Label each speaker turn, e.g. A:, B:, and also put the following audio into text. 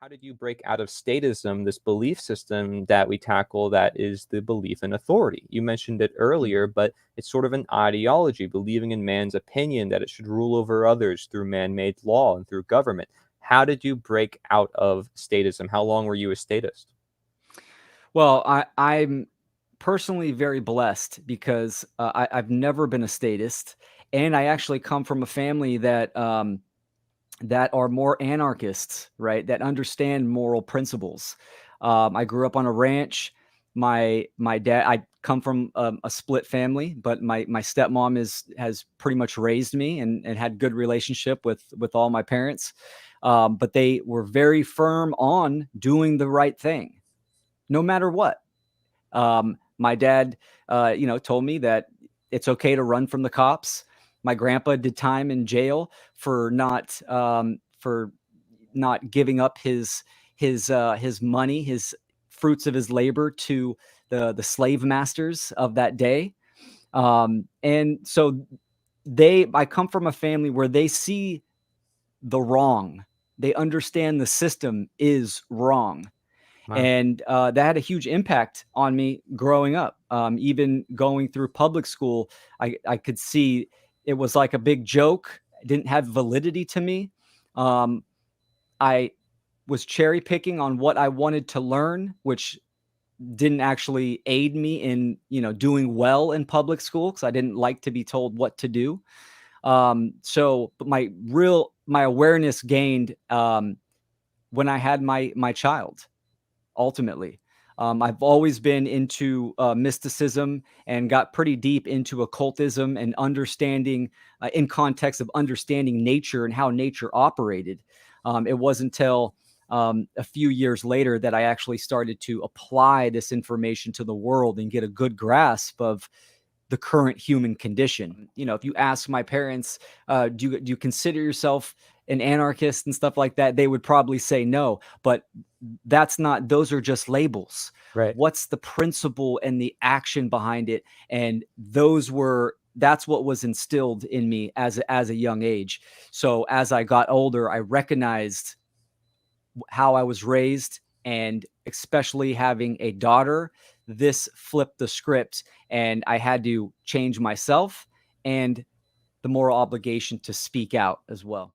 A: how did you break out of statism, this belief system that we tackle that is the belief in authority? You mentioned it
B: Mm.
A: earlier, but it's sort of an ideology, believing in man's opinion that it should rule over others through man-made law and through government. How did you break out of statism? How long were you a statist?
B: Well, I'm personally very blessed because I've never been a statist, and I actually come from a family that are more anarchists, right? That understand moral principles. I grew up on a ranch. My dad. I come from a split family, but my stepmom has pretty much raised me and had good relationship with all my parents. But they were very firm on doing the right thing, no matter what. My dad, told me that it's okay to run from the cops. My grandpa did time in jail for not giving up his money, his fruits of his labor to the slave masters of that day. And so I come from a family where they see the wrong. They understand the system is wrong,
A: Wow.
B: and that had a huge impact on me growing up. Even going through public school, I could see it was like a big joke. It didn't have validity to me. Um, I was cherry picking on what I wanted to learn, which didn't actually aid me in doing well in public school because I didn't like to be told what to do. But my awareness gained when I had my child ultimately. I've always been into mysticism and got pretty deep into occultism and understanding, in context of understanding nature and how nature operated. It wasn't until a few years later that I actually started to apply this information to the world and get a good grasp of the current human condition. If you ask my parents, do you consider yourself an anarchist and stuff like that, they would probably say no. But those are just labels.
A: Right.
B: What's the principle and the action behind it? And that's what was instilled in me as a young age. So as I got older, I recognized how I was raised, and especially having a daughter, this flipped the script, and I had to change myself and the moral obligation to speak out as well.